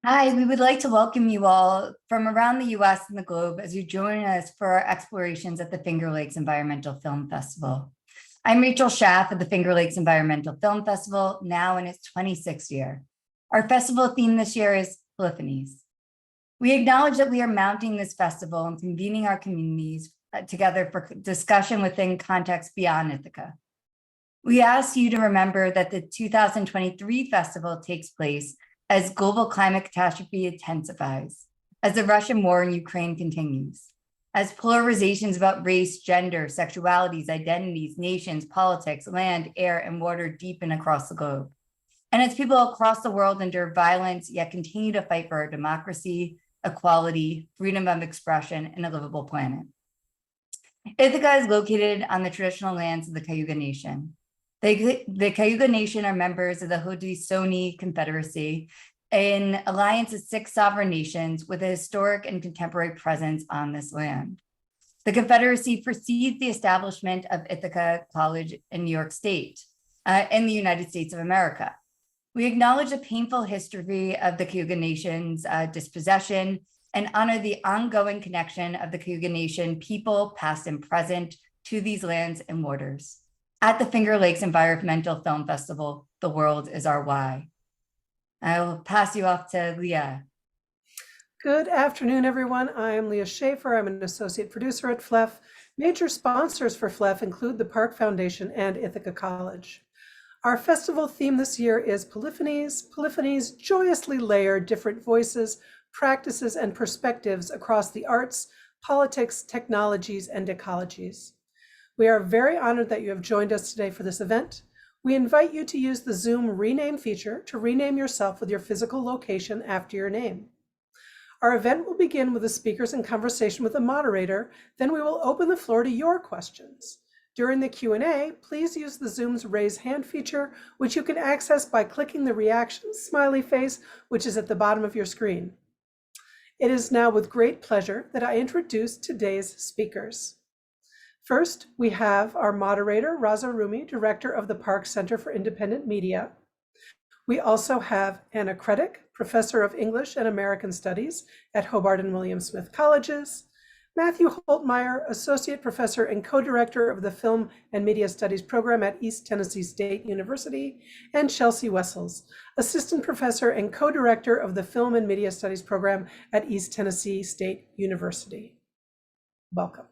Hi, we would like to welcome you all from around the US and the globe as you join us for our explorations at the Finger Lakes Environmental Film Festival. I'm Rachel Schaff of the Finger Lakes Environmental Film Festival, now in its 26th year. Our festival theme this year is Polyphonies. We acknowledge that we are mounting this festival and convening our communities together for discussion within context beyond Ithaca. We ask you to remember that the 2023 festival takes place as global climate catastrophe intensifies, as the Russian war in Ukraine continues, as polarizations about race, gender, sexualities, identities, nations, politics, land, air, and water deepen across the globe, and as people across the world endure violence yet continue to fight for our democracy, equality, freedom of expression, and a livable planet. Ithaca is located on the traditional lands of the Cayuga Nation. The Cayuga Nation are members of the Haudenosaunee Confederacy, an alliance of 6 sovereign nations with a historic and contemporary presence on this land. The Confederacy precedes the establishment of Ithaca College in New York State, in the United States of America. We acknowledge the painful history of the Cayuga Nation's dispossession and honor the ongoing connection of the Cayuga Nation people, past and present, to these lands and waters. At the Finger Lakes Environmental Film Festival, the world is our why. I will pass you off to Leah. Good afternoon, everyone. I am Leah Schaefer. I'm an associate producer at FLEF. Major sponsors for FLEF include the Park Foundation and Ithaca College. Our festival theme this year is Polyphonies. Polyphonies joyously layer different voices, practices, and perspectives across the arts, politics, technologies, and ecologies. We are very honored that you have joined us today for this event. We invite you to use the Zoom rename feature to rename yourself with your physical location after your name. Our event will begin with the speakers in conversation with the moderator, then we will open the floor to your questions. During the Q&A, please use the Zoom's raise hand feature, which you can access by clicking the reaction smiley face, which is at the bottom of your screen. It is now with great pleasure that I introduce today's speakers. First, we have our moderator, Raza Rumi, Director of the Park Center for Independent Media. We also have Anna Creadick, Professor of English and American Studies at Hobart and William Smith Colleges, Matthew Holtmeier, Associate Professor and Co-Director of the Film and Media Studies Program at East Tennessee State University, and Chelsea Wessels, Assistant Professor and Co-Director of the Film and Media Studies Program at East Tennessee State University. Welcome.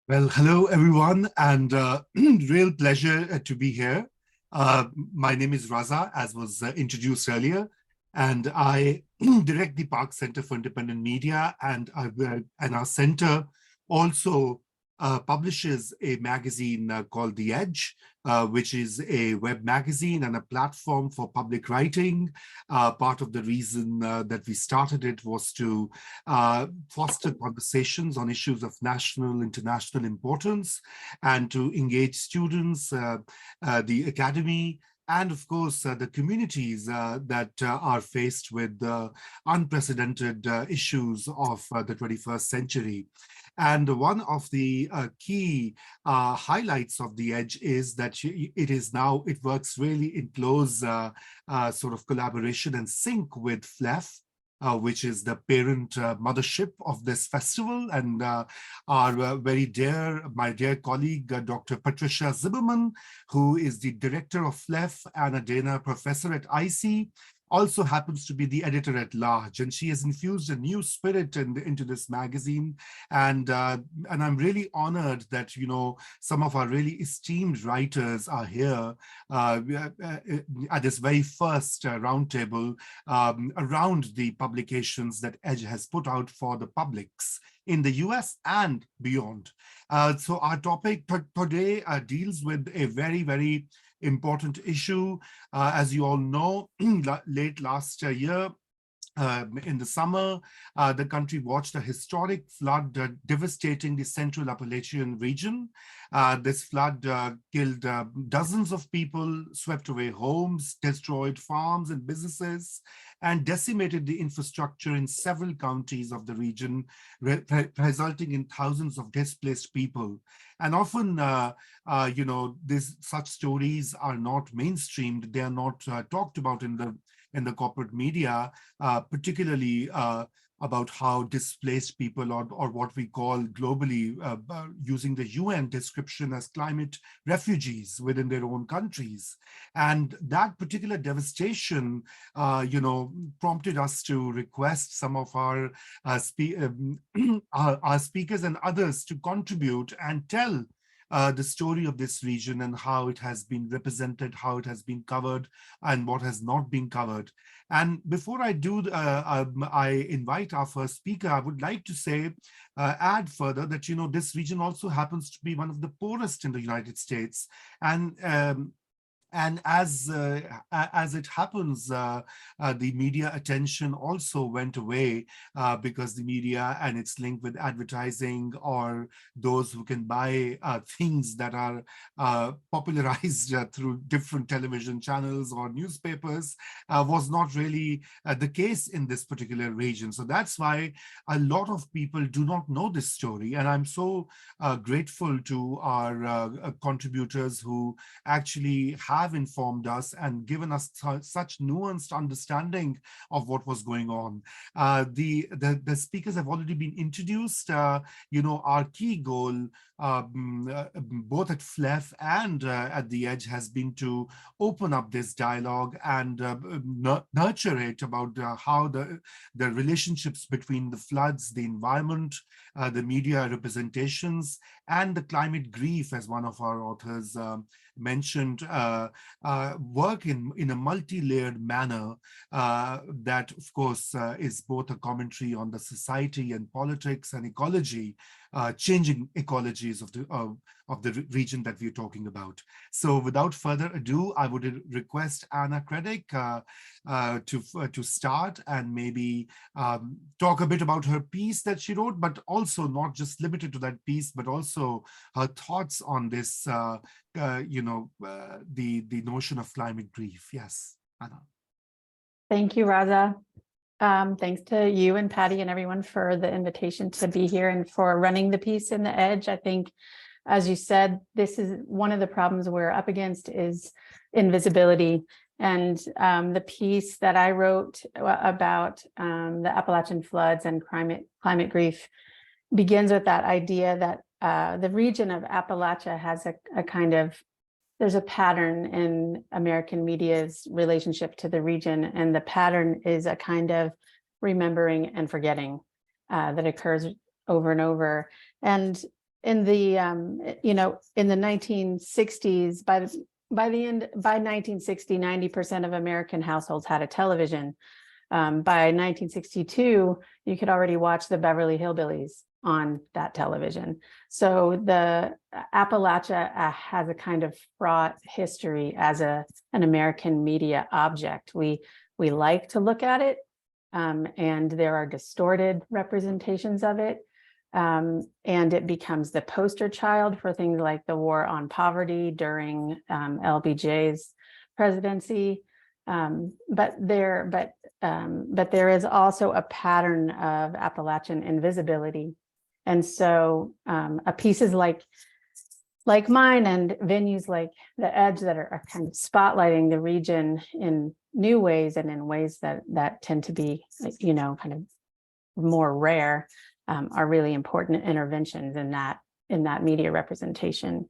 Well, hello, everyone, and real pleasure to be here. My name is Raza, as was introduced earlier, and I direct the Park Center for Independent Media, and our center also publishes a magazine called The Edge, which is a web magazine and a platform for public writing. Part of the reason that we started it was to foster conversations on issues of national, international importance, and to engage students, the academy, and of course, the communities that are faced with unprecedented issues of the 21st century. And one of the key highlights of The Edge is that it works really in close sort of collaboration and sync with FLEF, which is the parent mothership of this festival, and my dear colleague, Dr. Patricia Zimmerman, who is the director of FLEF and a Dana professor at IC, also happens to be the editor at large, and she has infused a new spirit into this magazine. And I'm really honored that, you know, some of our really esteemed writers are here at this very first roundtable around the publications that Edge has put out for the publics in the US and beyond. So our topic today deals with a very, very important issue. As you all know, late last year, in the summer, the country watched a historic flood devastating the central Appalachian region. This flood killed dozens of people, swept away homes, destroyed farms and businesses, and decimated the infrastructure in several counties of the region, resulting in thousands of displaced people. And often, you know, such stories are not mainstreamed. They are not talked about in the corporate media, particularly about how displaced people, or what we call globally, using the UN description as climate refugees within their own countries. And that particular devastation, you know, prompted us to request some of our speakers and others to contribute and tell the story of this region and how it has been represented, how it has been covered, and what has not been covered. And before I do, I invite our first speaker, I would like to say, add further that, you know, this region also happens to be one of the poorest in the United States. And as it happens, the media attention also went away because the media and its link with advertising, or those who can buy things that are popularized through different television channels or newspapers, was not really the case in this particular region. So that's why a lot of people do not know this story. And I'm so grateful to our contributors who actually have informed us and given us such nuanced understanding of what was going on. The speakers have already been introduced. You know, our key goal, both at FLEF and at the Edge, has been to open up this dialogue and nurture it about how the relationships between the floods, the environment, the media representations, and the climate grief, as one of our authors mentioned, work in a multi-layered manner that, of course, is both a commentary on the society and politics and ecology, changing ecologies of the region that we're talking about. So without further ado, I would request Anna Creadick to start and maybe talk a bit about her piece that she wrote, but also not just limited to that piece, but also her thoughts on this, you know, the notion of climate grief. Yes, Anna. Thank you, Raza. Thanks to you and Patty and everyone for the invitation to be here and for running the piece in the Edge. I think, as you said, this is one of the problems we're up against is invisibility. And the piece that I wrote about the Appalachian floods and climate grief begins with that idea that the region of Appalachia has a kind of, there's a pattern in American media's relationship to the region, and the pattern is a kind of remembering and forgetting that occurs over and over. And in the you know, in the 1960s, by 1960, 90% of American households had a television. By 1962, you could already watch the Beverly Hillbillies on that television. So the Appalachia has a kind of fraught history as an American media object. We like to look at it, and there are distorted representations of it, and it becomes the poster child for things like the war on poverty during LBJ's presidency. But there is also a pattern of Appalachian invisibility. And so pieces like mine and venues like the Edge that are kind of spotlighting the region in new ways and in ways that tend to be, you know, kind of more rare, are really important interventions in that media representation.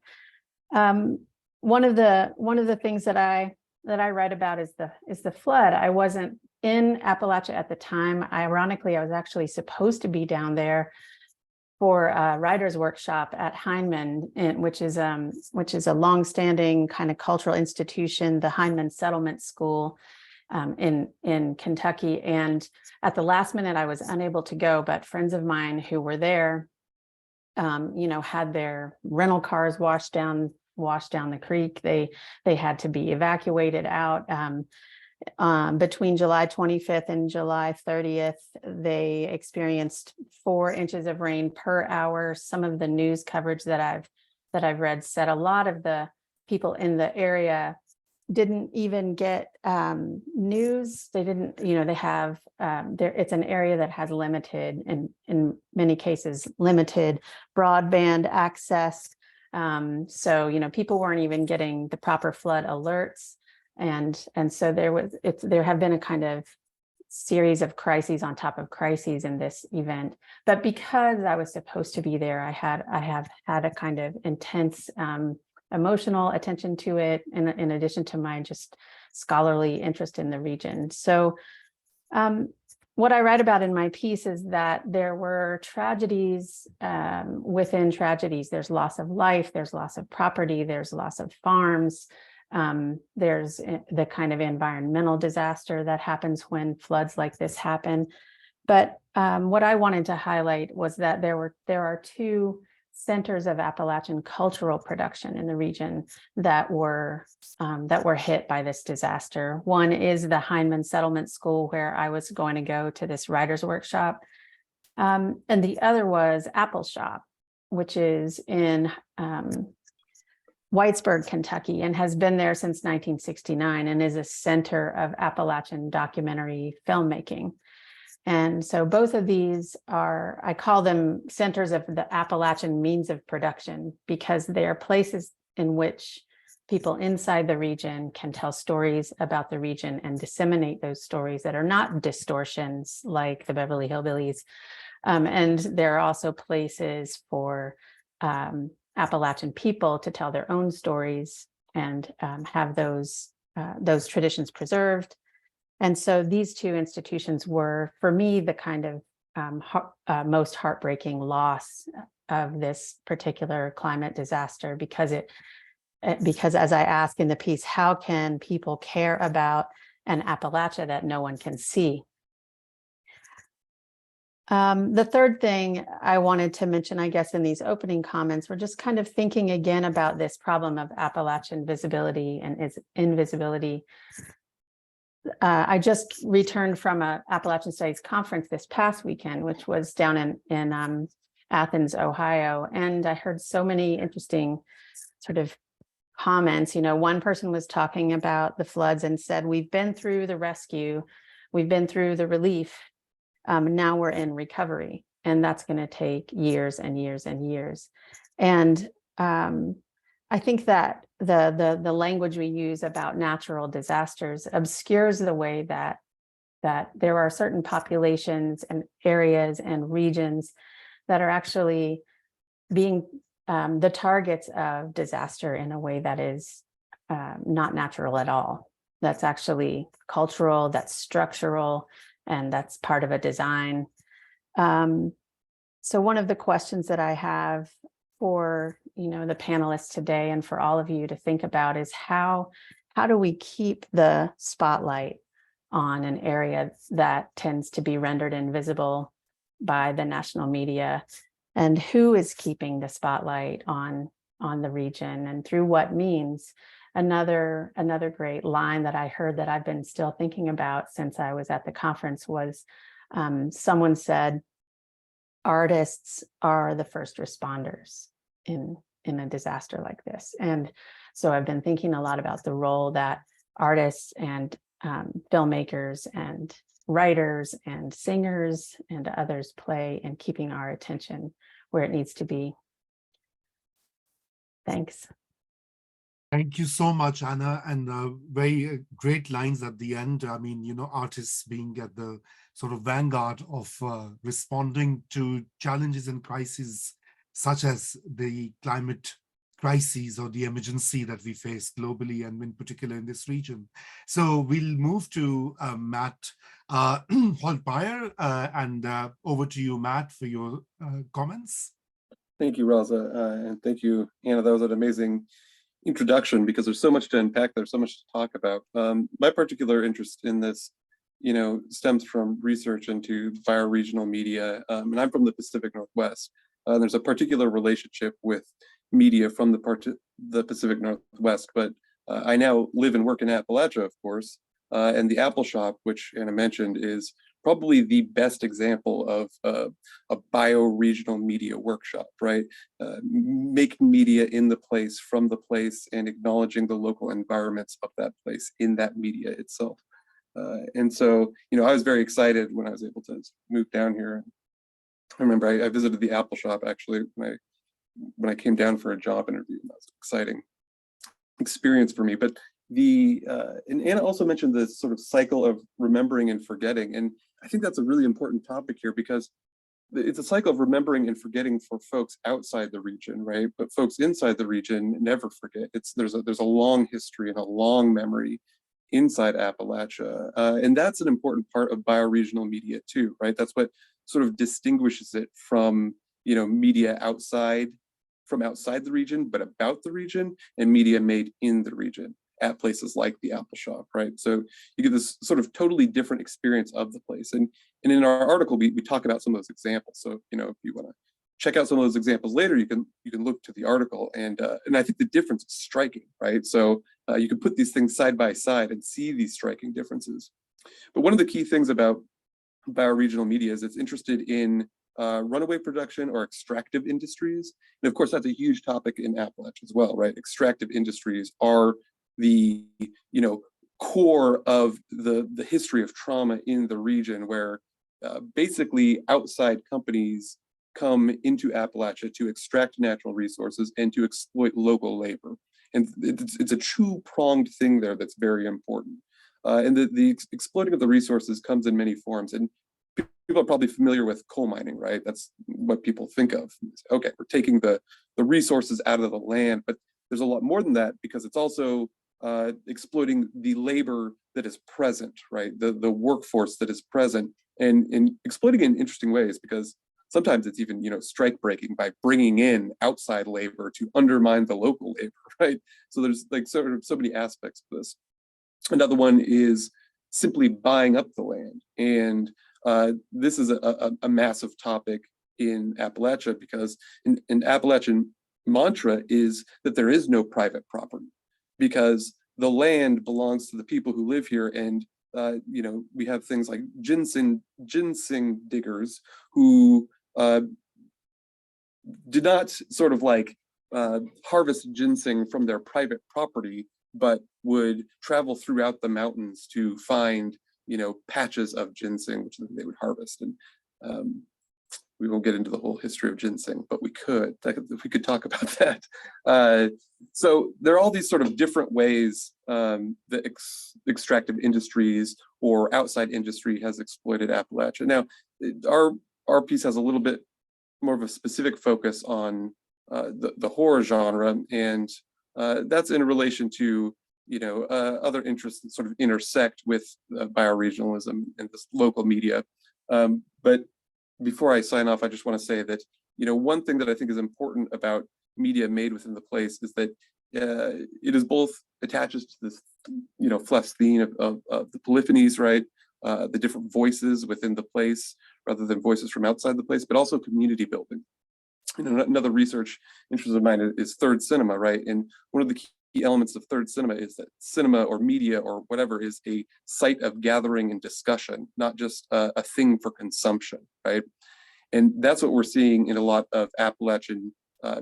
One of the things that I that I write about is the flood. I wasn't in Appalachia at the time. Ironically, I was actually supposed to be down there for a writer's workshop at Heinemann, which is a longstanding kind of cultural institution, the Heinemann Settlement School in Kentucky. And at the last minute, I was unable to go, but friends of mine who were there, had their rental cars washed down the creek. They had to be evacuated out. Between July 25th and July 30th, they experienced 4 inches of rain per hour. Some of the news coverage that I've read said a lot of the people in the area didn't even get news. They didn't, they have it's an area that has limited, and in many cases limited broadband access. So people weren't even getting the proper flood alerts. And so there have been a kind of series of crises on top of crises in this event. But because I was supposed to be there, I have had a kind of intense emotional attention to it, in addition to my just scholarly interest in the region. So what I write about in my piece is that there were tragedies within tragedies. There's loss of life, there's loss of property, there's loss of farms. There's the kind of environmental disaster that happens when floods like this happen. But what I wanted to highlight was that there are 2 centers of Appalachian cultural production in the region that were hit by this disaster. One is the Heinemann Settlement School, where I was going to go to this writer's workshop. And the other was Apple Shop, which is in Whitesburg, Kentucky, and has been there since 1969 and is a center of Appalachian documentary filmmaking. And so both of these I call them centers of the Appalachian means of production, because they are places in which people inside the region can tell stories about the region and disseminate those stories that are not distortions like the Beverly Hillbillies. And there are also places for Appalachian people to tell their own stories and have those traditions preserved. And so these 2 institutions were, for me, the kind of most heartbreaking loss of this particular climate disaster, because as I ask in the piece, how can people care about an Appalachia that no one can see? The third thing I wanted to mention, I guess, in these opening comments, we're just kind of thinking again about this problem of Appalachian visibility and its invisibility. I just returned from an Appalachian Studies conference this past weekend, which was down in Athens, Ohio, and I heard so many interesting sort of comments. One person was talking about the floods and said, "We've been through the rescue, we've been through the relief. Now we're in recovery, and that's going to take years and years and years." And I think that the language we use about natural disasters obscures the way that there are certain populations and areas and regions that are actually being the targets of disaster in a way that is not natural at all. That's actually cultural, that's structural, and that's part of a design. So one of the questions that I have for the panelists today and for all of you to think about is how do we keep the spotlight on an area that tends to be rendered invisible by the national media, and who is keeping the spotlight on the region and through what means? Another great line that I heard that I've been still thinking about since I was at the conference was someone said, artists are the first responders in a disaster like this. And so I've been thinking a lot about the role that artists and filmmakers and writers and singers and others play in keeping our attention where it needs to be. Thanks. Thank you so much, Anna, and very great lines at the end. I mean, artists being at the sort of vanguard of responding to challenges and crises such as the climate crises or the emergency that we face globally and in particular in this region. So we'll move to Matt Holtmeier, and over to you, Matt, for your comments. Thank you, Raza, and thank you, Anna. That was an amazing introduction because there's so much to unpack. There's so much to talk about. My particular interest in this, stems from research into bioregional media, and I'm from the Pacific Northwest. There's a particular relationship with media from the Pacific Northwest, but I now live and work in Appalachia, of course, and the Apple Shop, which Anna mentioned, is probably the best example of a bioregional media workshop, right? Making media in the place, from the place, and acknowledging the local environments of that place in that media itself. And so, I was very excited when I was able to move down here. I remember I visited the Apple Shop actually when I came down for a job interview. That was an exciting experience for me. But and Anna also mentioned this sort of cycle of remembering and forgetting, and I think that's a really important topic here because it's a cycle of remembering and forgetting for folks outside the region, right? But folks inside the region never forget. There's a long history and a long memory inside Appalachia, and that's an important part of bioregional media too, right? That's what sort of distinguishes it from media outside the region, but about the region, and media made in the region at places like the Apple Shop, right? So you get this sort of totally different experience of the place. And in our article, we talk about some of those examples. So, if you want to check out some of those examples later, you can look to the article. And I think the difference is striking, right? So you can put these things side by side and see these striking differences. But one of the key things about bioregional media is it's interested in runaway production or extractive industries. And of course, that's a huge topic in Appalachia as well, right? Extractive industries are the core of the history of trauma in the region, where basically outside companies come into Appalachia to extract natural resources and to exploit local labor. And it's a two-pronged thing there that's very important. And the exploiting of the resources comes in many forms. And people are probably familiar with coal mining, right? That's what people think of. Okay, we're taking the resources out of the land, but there's a lot more than that, because it's also exploiting the labor that is present, right? The workforce that is present, and exploiting in interesting ways, because sometimes it's even, strike breaking by bringing in outside labor to undermine the local labor, right? So there's like sort of so many aspects of this. Another one is simply buying up the land. And this is a massive topic in Appalachia, because an Appalachian mantra is that there is no private property, because the land belongs to the people who live here. And we have things like ginseng diggers who did not sort of like harvest ginseng from their private property, but would travel throughout the mountains to find patches of ginseng, which they would harvest. And we won't get into the whole history of ginseng, but we could talk about that. So there are all these sort of different ways that extractive industries or outside industry has exploited Appalachia. Now, our piece has a little bit more of a specific focus on the horror genre, and that's in relation to other interests that sort of intersect with bioregionalism and this local media. But before I sign off, I just want to say that one thing that I think is important about media made within the place is that it is both attaches to this Fleft's theme of the polyphonies, right? The different voices within the place rather than voices from outside the place, but also community building. Another research interest of mine is third cinema, right? And one of the key elements of third cinema is that cinema or media or whatever is a site of gathering and discussion, not just a thing for consumption, right? And that's what we're seeing in a lot of Appalachian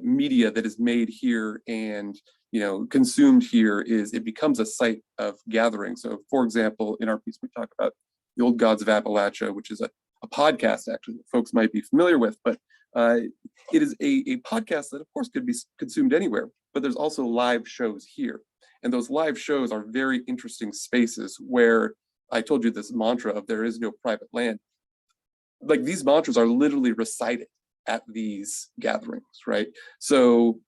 media that is made here and consumed here. Is it becomes a site of gathering. So for example, in our piece, we talk about the Old Gods of Appalachia, which is a podcast actually that folks might be familiar with, but it is a podcast that of course could be consumed anywhere, but there's also live shows here. And those live shows are very interesting spaces where I told you this mantra of there is no private land. Like these mantras are literally recited at these gatherings, right? So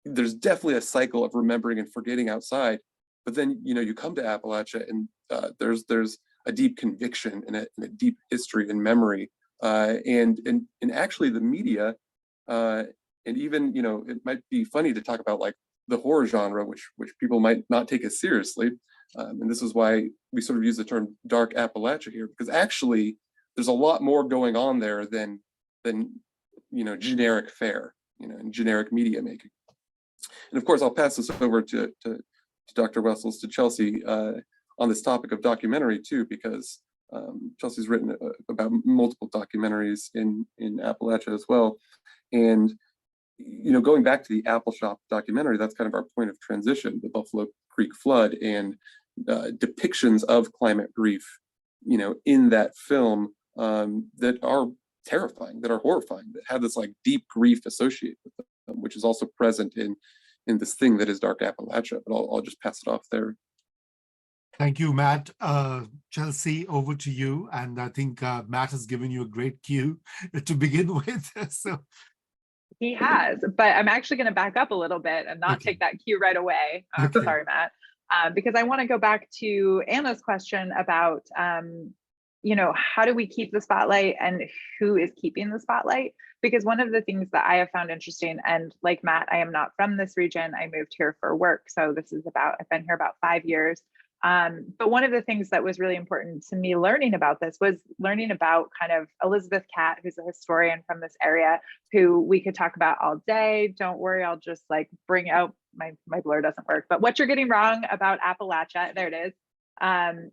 there's definitely a cycle of remembering and forgetting outside. But then, you come to Appalachia, and there's a deep conviction and a deep history and memory, and actually the media, and even it might be funny to talk about like the horror genre, which people might not take as seriously, and this is why we sort of use the term dark Appalachia here, because actually there's a lot more going on there than generic fare, and generic media making. And of course, I'll pass this over to Dr. Wessels, to Chelsea, on this topic of documentary too, because Chelsea's written about multiple documentaries in Appalachia as well. And going back to the Apple Shop documentary, that's kind of our point of transition, the Buffalo Creek flood, and depictions of climate grief, in that film, that are terrifying, that are horrifying, that have this like deep grief associated with them, which is also present in this thing that is dark Appalachia. But I'll just pass it off there. Thank you, Matt. Chelsea, over to you. And I think Matt has given you a great cue to begin with. So he has, but I'm actually going to back up a little bit and not take that cue right away. Okay. Sorry, Matt, because I want to go back to Anna's question about, how do we keep the spotlight and who is keeping the spotlight? Because one of the things that I have found interesting, and like Matt, I am not from this region. I moved here for work. So I've been here about 5 years. But one of the things that was really important to me learning about this was learning about kind of Elizabeth Catt, who's a historian from this area, who we could talk about all day. Don't worry, I'll just like bring out, my blur doesn't work, but What You're Getting Wrong About Appalachia, there it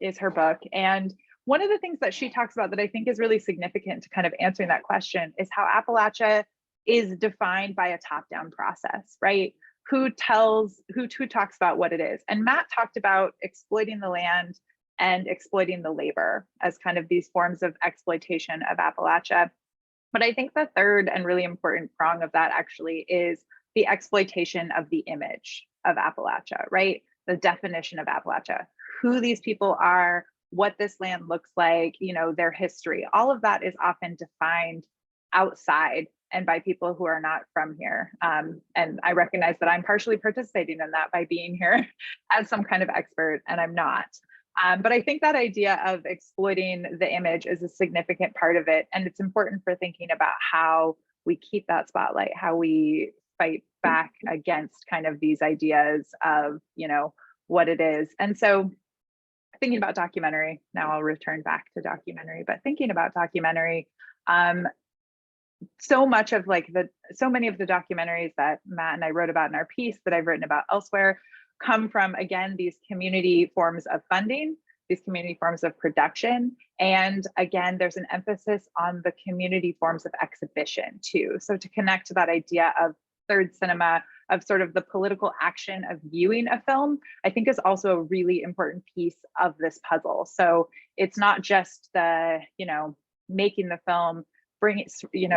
is her book. And one of the things that she talks about that I think is really significant to kind of answering that question is how Appalachia is defined by a top-down process, right? Who talks about what it is. And Matt talked about exploiting the land and exploiting the labor as kind of these forms of exploitation of Appalachia. But I think the third and really important prong of that actually is the exploitation of the image of Appalachia, right? The definition of Appalachia, who these people are, what this land looks like, their history. All of that is often defined outside and by people who are not from here. And I recognize that I'm partially participating in that by being here as some kind of expert, and I'm not. But I think that idea of exploiting the image is a significant part of it. And it's important for thinking about how we keep that spotlight, how we fight back against kind of these ideas of, what it is. And so thinking about documentary, now I'll return back to documentary, but thinking about documentary, so many of the documentaries that Matt and I wrote about in our piece, that I've written about elsewhere, come from, again, these community forms of funding, these community forms of production. And again, there's an emphasis on the community forms of exhibition too. So to connect to that idea of third cinema, of sort of the political action of viewing a film, I think is also a really important piece of this puzzle. So it's not just the, making the film,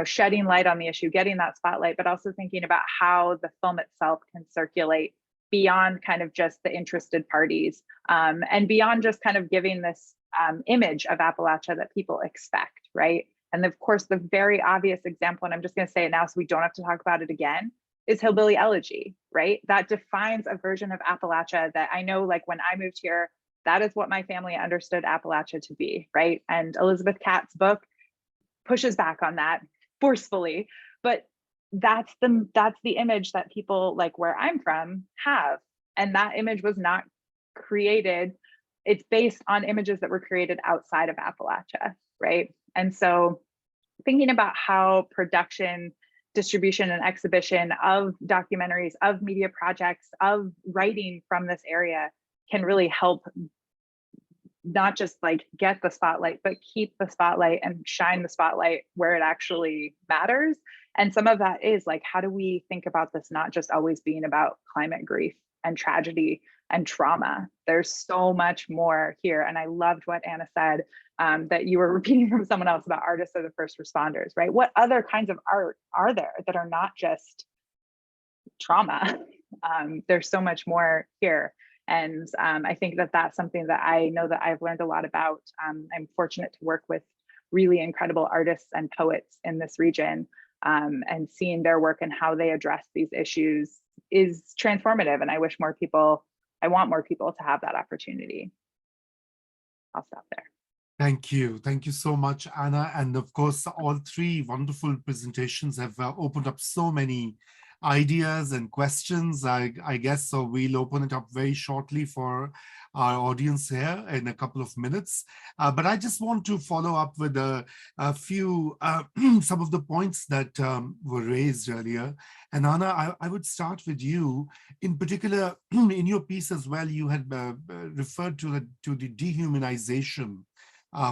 shedding light on the issue, getting that spotlight, but also thinking about how the film itself can circulate beyond kind of just the interested parties, and beyond just kind of giving this image of Appalachia that people expect, right? And of course, the very obvious example, and I'm just going to say it now so we don't have to talk about it again, is Hillbilly Elegy, right? That defines a version of Appalachia that I know, like when I moved here, that is what my family understood Appalachia to be, right? And Elizabeth Catt's book pushes back on that forcefully, but that's the image that people like where I'm from have. And that image was not created. It's based on images that were created outside of Appalachia, right? And so thinking about how production, distribution, and exhibition of documentaries, of media projects, of writing from this area can really help not just like get the spotlight, but keep the spotlight and shine the spotlight where it actually matters. And some of that is like, how do we think about this not just always being about climate grief and tragedy and trauma? There's so much more here. And I loved what Anna said, that you were repeating from someone else about artists are the first responders, right? What other kinds of art are there that are not just trauma? There's so much more here. And I think that that's something that I know that I've learned a lot about. I'm fortunate to work with really incredible artists and poets in this region, and seeing their work and how they address these issues is transformative. And I want more people to have that opportunity. I'll stop there. Thank you. Thank you so much, Anna. And of course, all three wonderful presentations have opened up so many ideas and questions. I guess so we'll open it up very shortly for our audience here in a couple of minutes. But I just want to follow up with a few, some of the points that were raised earlier. And Anna, I would start with you. In particular, in your piece as well, you had referred to the dehumanization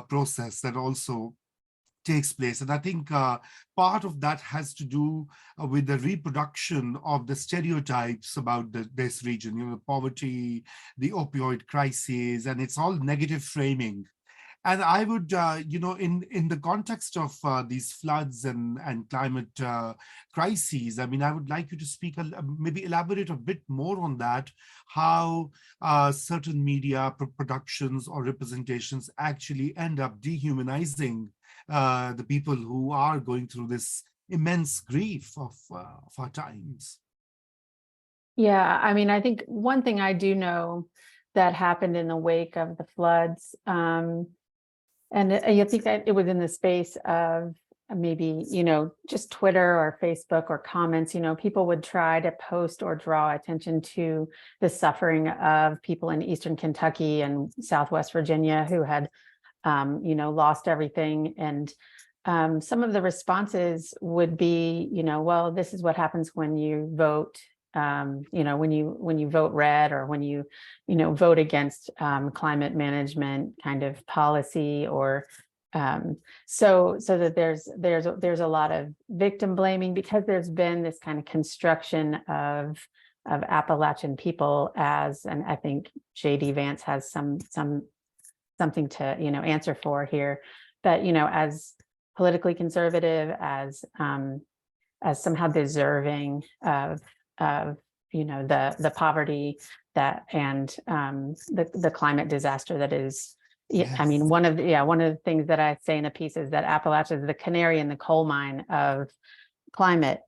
process that also takes place. And I think part of that has to do with the reproduction of the stereotypes about this region, you know, poverty, the opioid crisis, and it's all negative framing. And I would, you know, in the context of these floods and climate crises, I mean, I would like you to speak, maybe elaborate a bit more on that, how certain media productions or representations actually end up dehumanizing the people who are going through this immense grief of our times. Yeah, I mean, I think one thing I do know that happened in the wake of the floods, and I think that it was in the space of maybe, you know, just Twitter or Facebook or comments, you know, people would try to post or draw attention to the suffering of people in Eastern Kentucky and Southwest Virginia who had, you know, lost everything. And some of the responses would be, you know, well, this is what happens when you vote, you know, when you vote red, or when you know, vote against climate management kind of policy, or so that there's a lot of victim blaming, because there's been this kind of construction of Appalachian people as, and I think J.D. Vance has something to, you know, answer for here, that, you know, as politically conservative, as somehow deserving of you know, the poverty that, and the climate disaster that is. Yes. I mean, one of the things that I say in a piece is that Appalachia is the canary in the coal mine of climate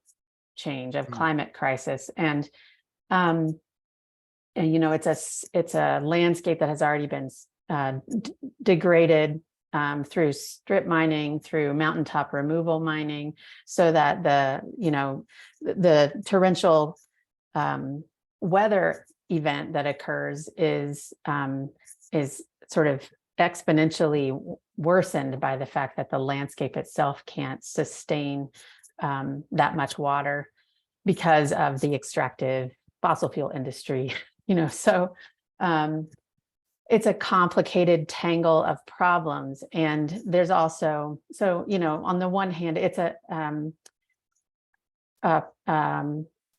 change, of climate crisis, and you know, it's a landscape that has already been degraded through strip mining, through mountaintop removal mining, so that the torrential weather event that occurs is sort of exponentially worsened by the fact that the landscape itself can't sustain that much water because of the extractive fossil fuel industry, you know, so it's a complicated tangle of problems. And there's also, so, you know, on the one hand, it's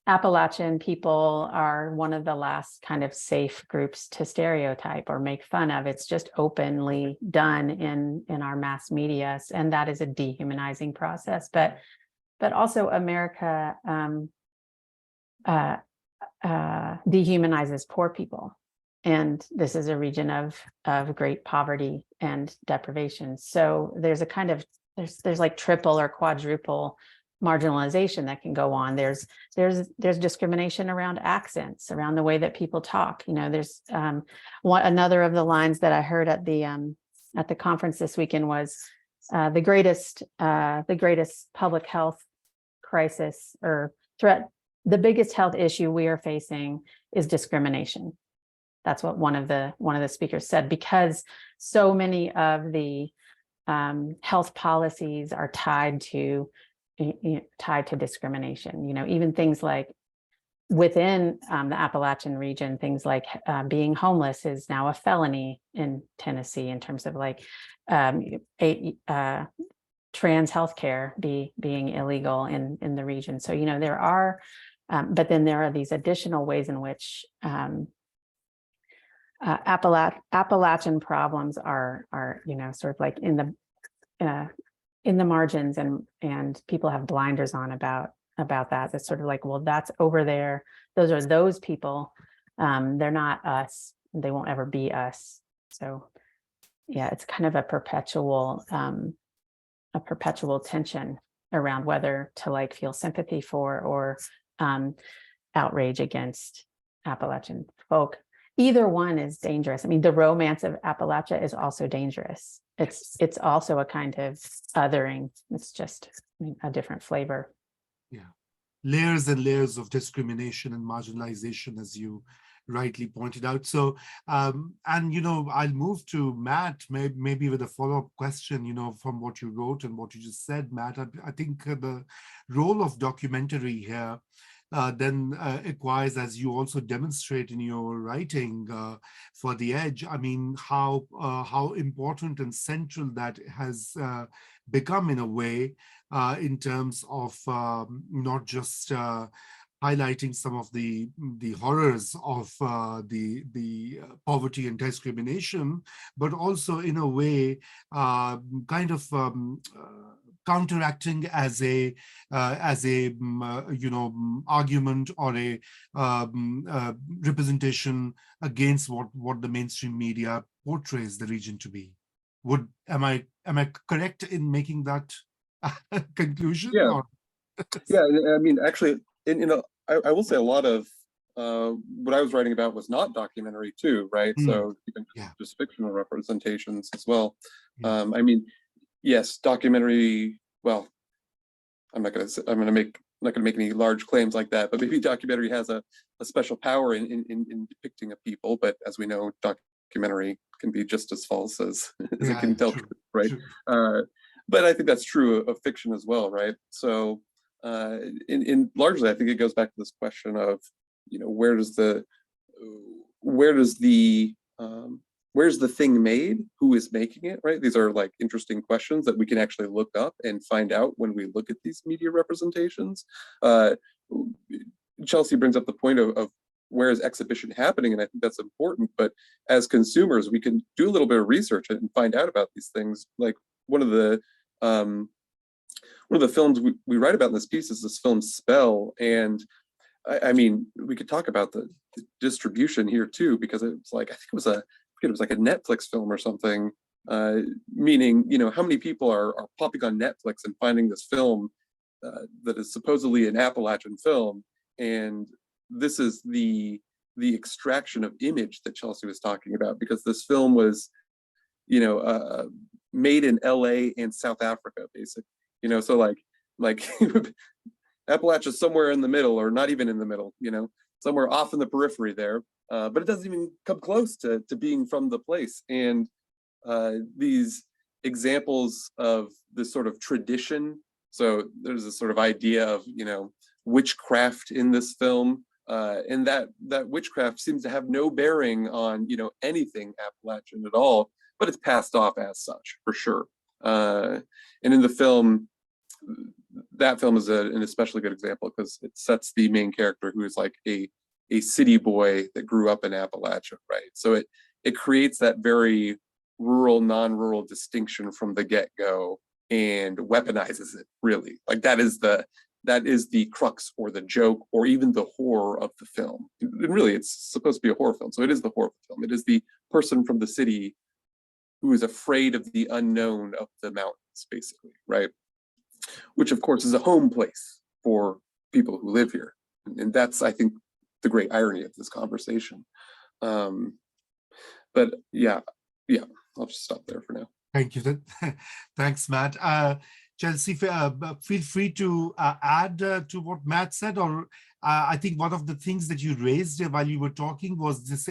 Appalachian people are one of the last kind of safe groups to stereotype or make fun of. It's just openly done in our mass media, and that is a dehumanizing process. But also America dehumanizes poor people. And this is a region of great poverty and deprivation. So there's a kind of, there's like triple or quadruple marginalization that can go on. There's discrimination around accents, around the way that people talk. You know, there's another of the lines that I heard at the conference this weekend was the greatest public health crisis or threat, the biggest health issue we are facing is discrimination. That's what one of the speakers said, because so many of the health policies are tied to discrimination. You know, even things like within the Appalachian region, things like being homeless is now a felony in Tennessee, in terms of like trans healthcare being illegal in the region. So, you know, there are, but then there are these additional ways in which Appalachian problems are, you know, sort of like in the margins, and people have blinders on about that. That's sort of like, well, that's over there. Those are those people. They're not us. They won't ever be us. So yeah, it's kind of a perpetual tension around whether to like feel sympathy for or outrage against Appalachian folk. Either one is dangerous. I mean, the romance of Appalachia is also dangerous. It's also a kind of othering. It's just a different flavor. Yeah. Layers and layers of discrimination and marginalization, as you rightly pointed out. So, and, you know, I'll move to Matt, maybe with a follow-up question, you know, from what you wrote and what you just said, Matt. I think the role of documentary here then acquires, as you also demonstrate in your writing for The Edge, I mean, how important and central that has become in a way in terms of not just highlighting some of the horrors of the poverty and discrimination, but also in a way kind of counteracting as a you know, argument or a representation against what the mainstream media portrays the region to be. Am I correct in making that conclusion? Yeah. Or? Yeah, I mean, actually, I will say a lot of what I was writing about was not documentary too, right? So even just fictional representations as well. I mean, yes, documentary. Well, I'm not going to make any large claims like that, but maybe documentary has a special power in depicting a people. But as we know, documentary can be just as false as it can tell truth, right? But I think that's true of fiction as well, right? So in largely, I think it goes back to this question of, you know, where's the thing made? Who is making it, right? These are like interesting questions that we can actually look up and find out when we look at these media representations. Chelsea brings up the point of where is exhibition happening, and I think that's important. But as consumers, we can do a little bit of research and find out about these things. Like one of the films we write about in this piece is this film Spell, and I mean, we could talk about the distribution here too, because it's like, I think it was like a Netflix film or something, meaning, you know, how many people are popping on Netflix and finding this film that is supposedly an Appalachian film, and this is the extraction of image that Chelsea was talking about, because this film was, you know, made in LA and South Africa, basically, you know, so like Appalachia somewhere in the middle, or not even in the middle, you know, somewhere off in the periphery there, but it doesn't even come close to being from the place. And these examples of this sort of tradition, so there's this sort of idea of, you know, witchcraft in this film, and that witchcraft seems to have no bearing on, you know, anything Appalachian at all, but it's passed off as such, for sure. And in the film, that film is an especially good example, because it sets the main character, who is like a city boy that grew up in Appalachia, right? So it creates that very rural, non-rural distinction from the get-go, and weaponizes it, really. Like that is the crux, or the joke, or even the horror of the film. And really, it's supposed to be a horror film, so it is the horror film. It is the person from the city who is afraid of the unknown of the mountains, basically, right? Which, of course, is a home place for people who live here. And that's, I think, the great irony of this conversation. But yeah, I'll just stop there for now. Thank you. Thanks, Matt. Chelsea, feel free to add to what Matt said, or I think one of the things that you raised while you were talking was this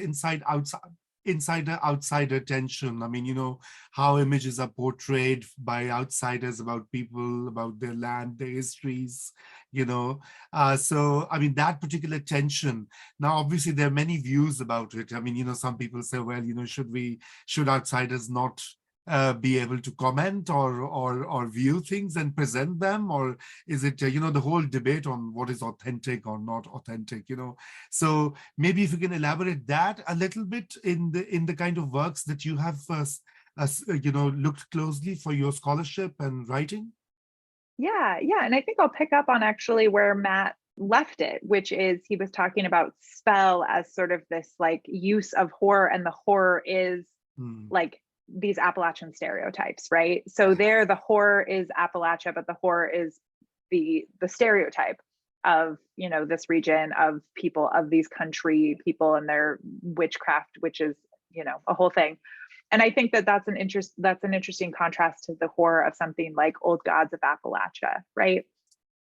insider-outsider tension. I mean, you know, how images are portrayed by outsiders about people, about their land, their histories, you know. So, I mean, that particular tension. Now, obviously, there are many views about it. I mean, you know, some people say, well, you know, should outsiders not be able to comment or view things and present them, or is it you know, the whole debate on what is authentic or not authentic, you know? So maybe if you can elaborate that a little bit in the kind of works that you have you know, looked closely for your scholarship and writing. Yeah, and I think I'll pick up on actually where Matt left it, which is he was talking about Spell as sort of this like use of horror, and the horror is like these Appalachian stereotypes, right? So there, the horror is Appalachia, but the horror is the stereotype. of, you know, this region, of people, of these country people and their witchcraft, which is, you know, a whole thing. And I think that that's an interesting contrast to the horror of something like Old Gods of Appalachia, right?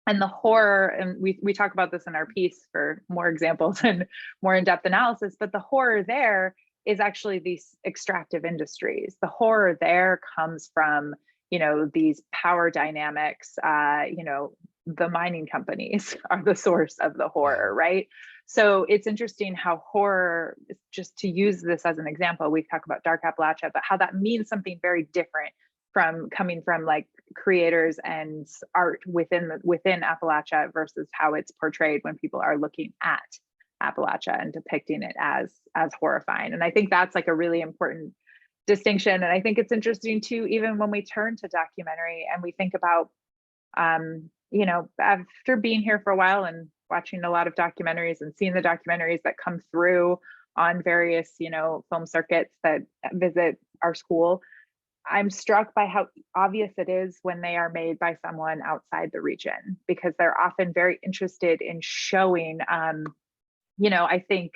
And the horror, and we talk about this in our piece for more examples and more in-depth analysis, but the horror there is actually these extractive industries. The horror there comes from, you know, these power dynamics, you know, the mining companies are the source of the horror, right? So it's interesting how horror, just to use this as an example, we talk about Dark Appalachia, but how that means something very different from coming from like creators and art within Appalachia versus how it's portrayed when people are looking at Appalachia and depicting it as horrifying. And I think that's like a really important distinction. And I think it's interesting too, even when we turn to documentary and we think about, you know, after being here for a while and watching a lot of documentaries and seeing the documentaries that come through on various, you know, film circuits that visit our school, I'm struck by how obvious it is when they are made by someone outside the region, because they're often very interested in showing, you know, I think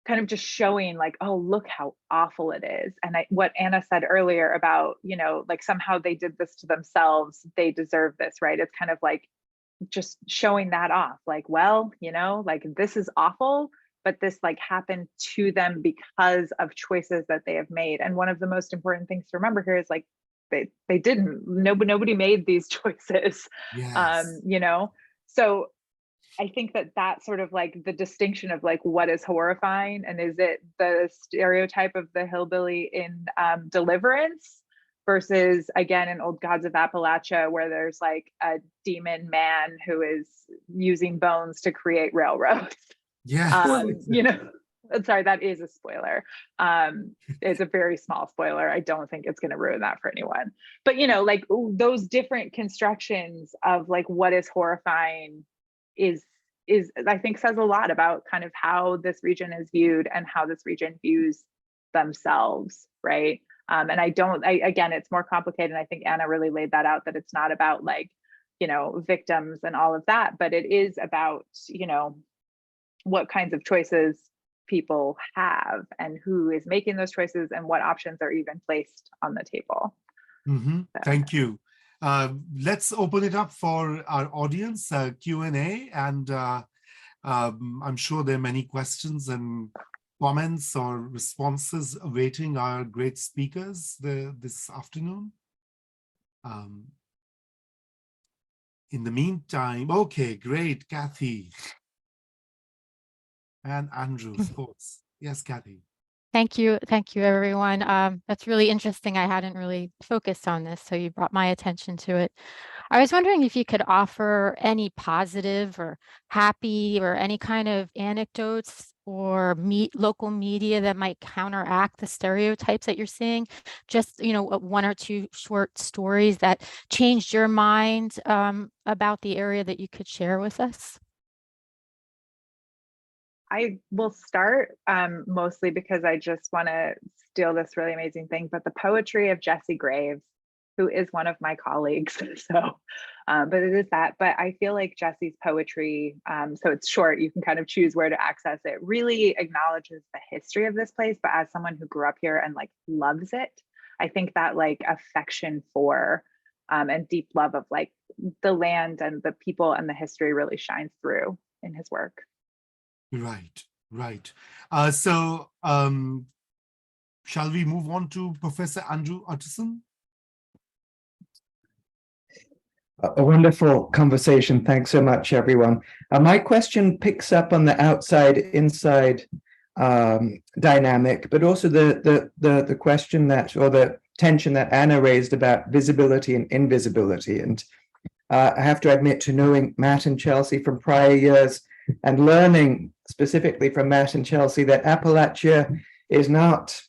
kind of just showing like, oh, look how awful it is. And what Anna said earlier about, you know, like somehow they did this to themselves, they deserve this, right? It's kind of like just showing that off, like, well, you know, like this is awful, but this like happened to them because of choices that they have made. And one of the most important things to remember here is like, they didn't, nobody made these choices, Yes. you know? So I think that sort of like the distinction of like what is horrifying, and is it the stereotype of the hillbilly in Deliverance versus again in Old Gods of Appalachia, where there's like a demon man who is using bones to create railroads. Yes. You know, sorry, that is a spoiler. It's a very small spoiler. I don't think it's going to ruin that for anyone. But you know, like those different constructions of like what is horrifying is I think says a lot about kind of how this region is viewed and how this region views themselves, right? And again, it's more complicated. And I think Anna really laid that out, that it's not about like, you know, victims and all of that, but it is about, you know, what kinds of choices people have and who is making those choices and what options are even placed on the table. Mm-hmm. Thank you. Let's open it up for our audience, Q&A, and I'm sure there are many questions and comments or responses awaiting our great speakers this afternoon. In the meantime, okay, great, Kathy. And Andrew, of course. Yes, Kathy. Thank you, everyone. That's really interesting. I hadn't really focused on this, so you brought my attention to it. I was wondering if you could offer any positive or happy or any kind of anecdotes or local media that might counteract the stereotypes that you're seeing. Just, you know, one or two short stories that changed your mind about the area that you could share with us. I will start mostly because I just want to steal this really amazing thing, but the poetry of Jessie Graves, who is one of my colleagues. So, but it is that, but I feel like Jessie's poetry, so it's short, you can kind of choose where to access it, really acknowledges the history of this place, but as someone who grew up here and like loves it, I think that like affection for and deep love of like the land and the people and the history really shines through in his work. Right, right. So shall we move on to Professor Andrew Utterson? A wonderful conversation. Thanks so much, everyone. My question picks up on the outside-inside dynamic, but also the question that, or the tension that Anna raised about visibility and invisibility. And I have to admit to knowing Matt and Chelsea from prior years and learning specifically from Matt and Chelsea that Appalachia is not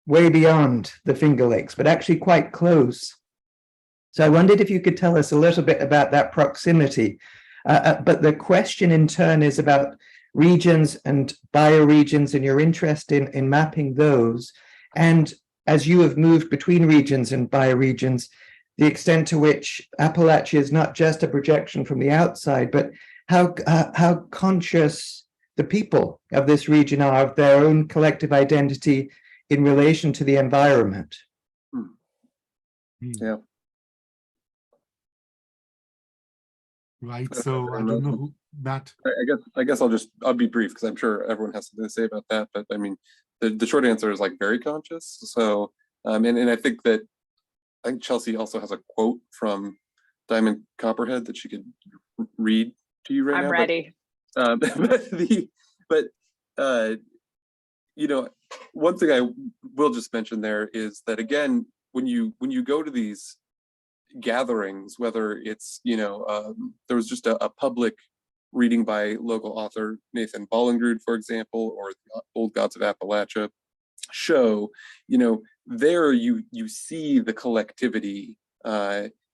way beyond the Finger Lakes, but actually quite close. So I wondered if you could tell us a little bit about that proximity. But the question in turn is about regions and bioregions and your interest in mapping those. And as you have moved between regions and bioregions, the extent to which Appalachia is not just a projection from the outside, but how conscious the people of this region are of their own collective identity in relation to the environment. Yeah. Right. So I don't know who, Matt. I guess I'll be brief because I'm sure everyone has something to say about that. But I mean, the short answer is like very conscious. So and I think Chelsea also has a quote from Diamond Copperhead that she could read to you right now. I'm ready. But you know, one thing I will just mention there is that again, when you go to these gatherings, whether it's there was just a public reading by local author Nathan Bollingrud, for example, or the Old Gods of Appalachia show, there you see the collectivity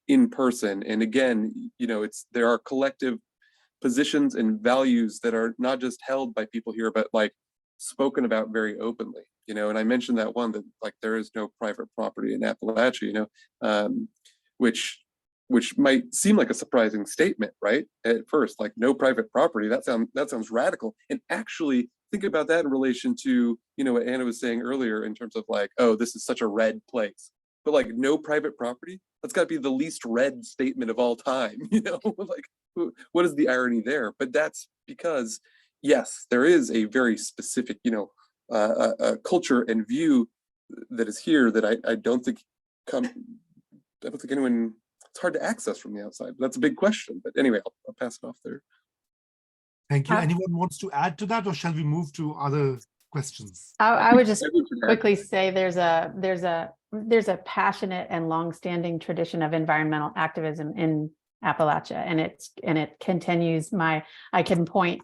in person. And again, there are collective positions and values that are not just held by people here, but like spoken about very openly, and I mentioned that one that like there is no private property in Appalachia, which might seem like a surprising statement, right? At first, like no private property, that sounds radical. And actually think about that in relation to, what Anna was saying earlier in terms of like, oh, this is such a red place. But like no private property, that's got to be the least red statement of all time, like what is the irony there? But that's because, yes, there is a very specific, a culture and view that is here that I don't think anyone, it's hard to access from the outside. That's a big question. But anyway, I'll pass it off there. Thank you. Anyone wants to add to that, or shall we move to other questions? I would just quickly say there's a passionate and longstanding tradition of environmental activism in Appalachia, and it continues. I can point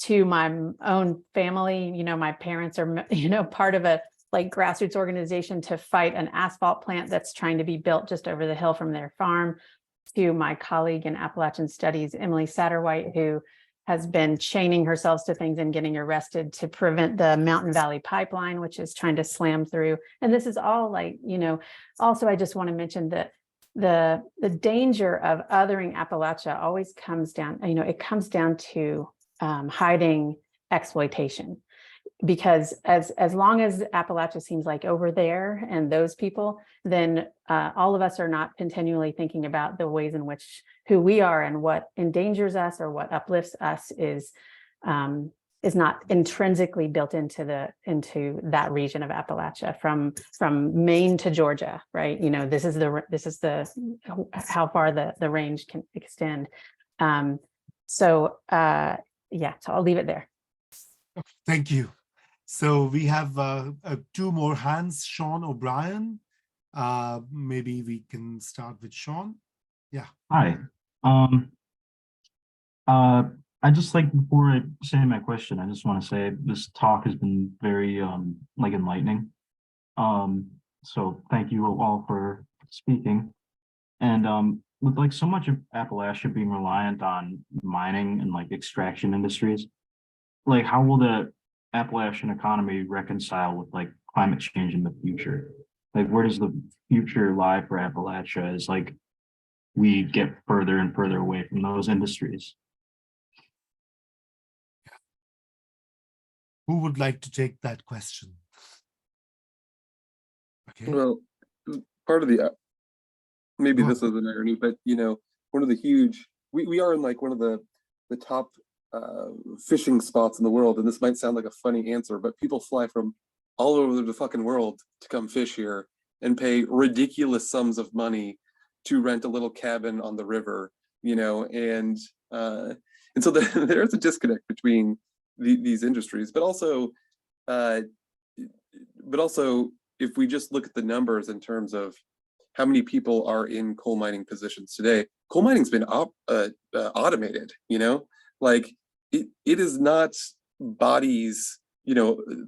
to my own family. My parents are part of a like grassroots organization to fight an asphalt plant that's trying to be built just over the hill from their farm, to my colleague in Appalachian Studies, Emily Satterwhite, who has been chaining herself to things and getting arrested to prevent the Mountain Valley Pipeline, which is trying to slam through. And this is all like, also I just want to mention that the danger of othering Appalachia always comes down, it comes down to hiding exploitation. Because as long as Appalachia seems like over there and those people, then all of us are not continually thinking about the ways in which who we are and what endangers us or what uplifts us is not intrinsically built into that region of Appalachia from Maine to Georgia, right? This is the how far the range can extend. So I'll leave it there. Thank you. So we have two more hands. Sean O'Brien. Maybe we can start with Sean. Yeah. Hi. I just like, before I say my question, I just want to say this talk has been very enlightening. So thank you all for speaking. And with like so much of Appalachia being reliant on mining and like extraction industries, like how will the Appalachian economy reconcile with like climate change in the future? Like where does the future lie for Appalachia as like we get further and further away from those industries? Who would like to take that question? Okay. Well, part of the maybe this is an irony, but one of the huge we are in like one of the top fishing spots in the world, and this might sound like a funny answer, but people fly from all over the fucking world to come fish here and pay ridiculous sums of money to rent a little cabin on the river, and so there's a disconnect between these industries, but also if we just look at the numbers in terms of how many people are in coal mining positions today, coal mining's been automated, like it is not bodies,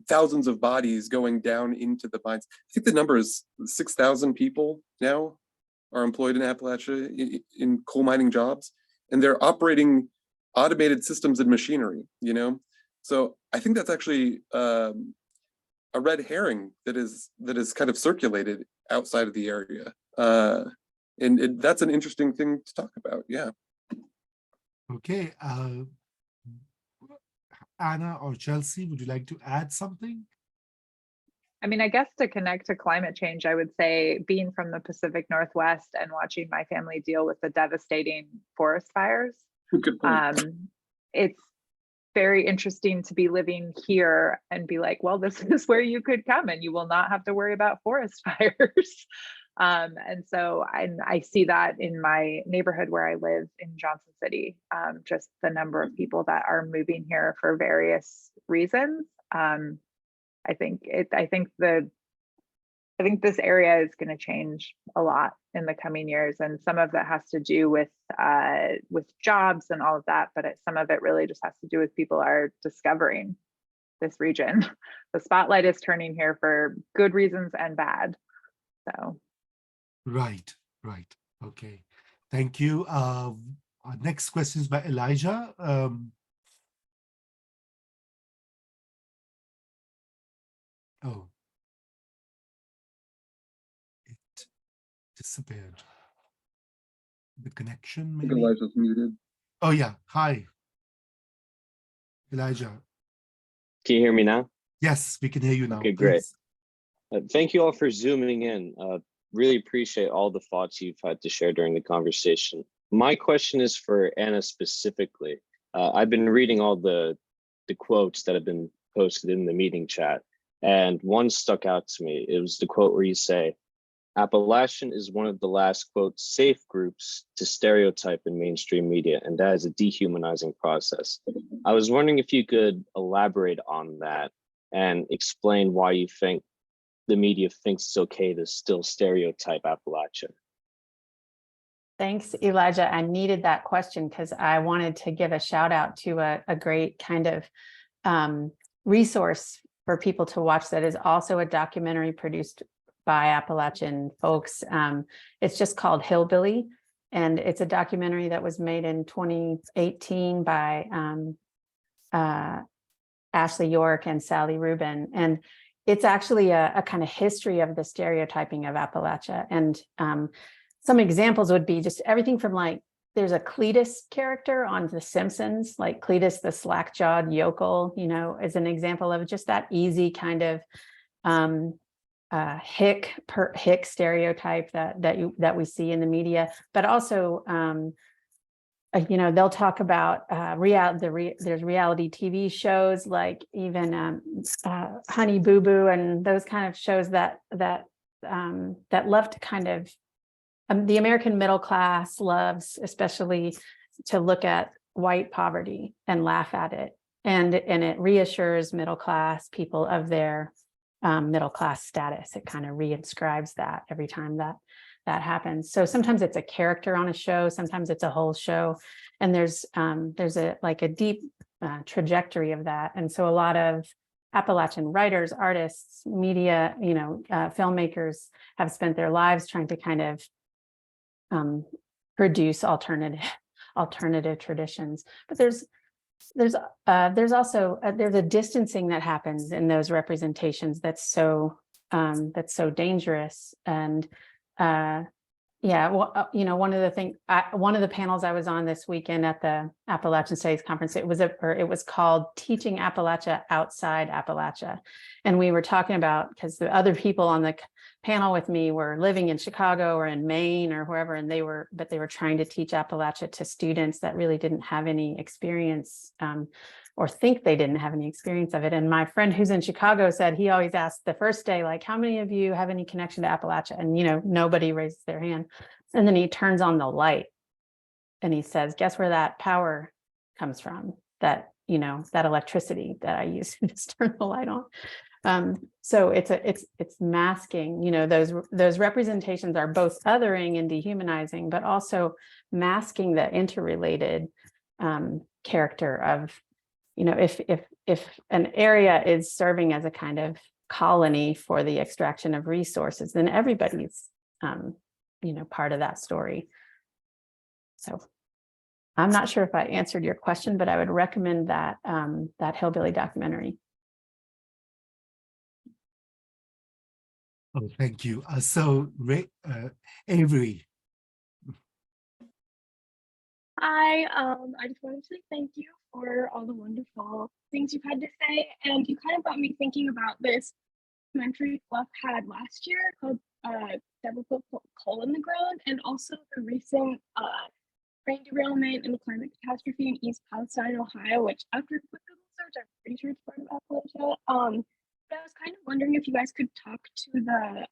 thousands of bodies going down into the mines. I think the number is 6,000 people now are employed in Appalachia in coal mining jobs, and they're operating automated systems and machinery, So I think that's actually a red herring that is kind of circulated outside of the area. that's an interesting thing to talk about. Yeah. Okay. Anna or Chelsea, would you like to add something? I mean, I guess to connect to climate change, I would say being from the Pacific Northwest and watching my family deal with the devastating forest fires, Good point. it's very interesting to be living here and be like, well, this is where you could come and you will not have to worry about forest fires. And so I see that in my neighborhood where I live in Johnson City, just the number of people that are moving here for various reasons. I think this area is going to change a lot in the coming years, and some of that has to do with jobs and all of that, but some of it really just has to do with people are discovering this region. The spotlight is turning here for good reasons and bad. So. Right. Okay. Thank you. Our next question is by Elijah. Oh, it disappeared. The connection, I think maybe. Elijah's muted. Oh yeah. Hi, Elijah. Can you hear me now? Yes, we can hear you now. Okay, great. Please. Thank you all for zooming in. Really appreciate all the thoughts you've had to share during the conversation. My question is for Anna specifically. I've been reading all the quotes that have been posted in the meeting chat, and one stuck out to me. It was the quote where you say, Appalachian is one of the last, quote, safe groups to stereotype in mainstream media, and that is a dehumanizing process. I was wondering if you could elaborate on that and explain why you think the media thinks it's okay to still stereotype Appalachia. Thanks, Elijah. I needed that question because I wanted to give a shout out to a great kind of resource for people to watch that is also a documentary produced by Appalachian folks. It's just called Hillbilly, and it's a documentary that was made in 2018 by Ashley York and Sally Rubin. And it's actually a kind of history of the stereotyping of Appalachia. And some examples would be just everything from like, there's a Cletus character on The Simpsons, like Cletus, the slack-jawed yokel, is an example of just that easy kind of hick stereotype that we see in the media. But also, they'll talk about there's reality TV shows like even Honey Boo Boo and those kind of shows that love to kind of the American middle class loves especially to look at white poverty and laugh at it, and it reassures middle class people of their middle class status. It kind of reinscribes that every time that happens. So sometimes it's a character on a show, sometimes it's a whole show, and there's a deep trajectory of that. And so a lot of Appalachian writers, artists, media, filmmakers have spent their lives trying to kind of produce alternative traditions. But there's also a distancing that happens in those representations that's so dangerous. And one of the panels I was on this weekend at the Appalachian Studies Conference, it was called Teaching Appalachia Outside Appalachia. And we were talking about, because the other people on the panel with me were living in Chicago or in Maine or wherever, and they were trying to teach Appalachia to students that really didn't have any experience or think they didn't have any experience of it. And my friend who's in Chicago said he always asked the first day, like, how many of you have any connection to Appalachia? And, nobody raises their hand. And then he turns on the light and he says, guess where that power comes from? That electricity that I use to just turn the light on. So it's masking, those representations are both othering and dehumanizing, but also masking the interrelated character of, if an area is serving as a kind of colony for the extraction of resources, then everybody's, part of that story. So I'm not sure if I answered your question, but I would recommend that Hillbilly documentary. Oh, thank you. So, Avery, Hi, I just wanted to say thank you for all the wonderful things you've had to say. And you kind of got me thinking about this documentary Fluff had last year called Devil Put Coal in the Ground, and also the recent train derailment and climate catastrophe in East Palestine, Ohio, which after a quick Google search, I'm pretty sure it's part of Appalachia. But I was kind of wondering if you guys could talk to the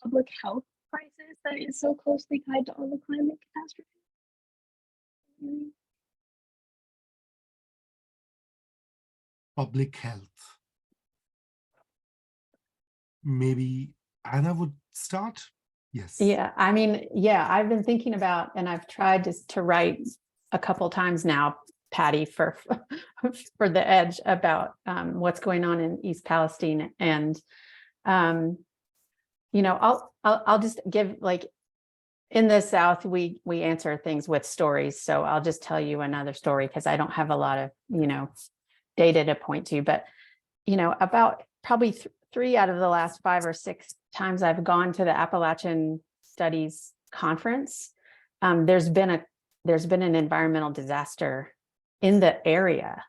public health crisis that is so closely tied to all the climate catastrophes. Public health. Maybe Anna would start? Yes. Yeah, I mean, yeah, I've been thinking about, and I've tried to write a couple times now, Patty, for for the Edge about what's going on in East Palestine, and you know, I'll just give, like, in the South, we answer things with stories. So I'll just tell you another story because I don't have a lot of, you know, data to point to, but, you know, about probably 3 out of the last 5 or 6 times I've gone to the Appalachian Studies Conference, there's been an environmental disaster in the area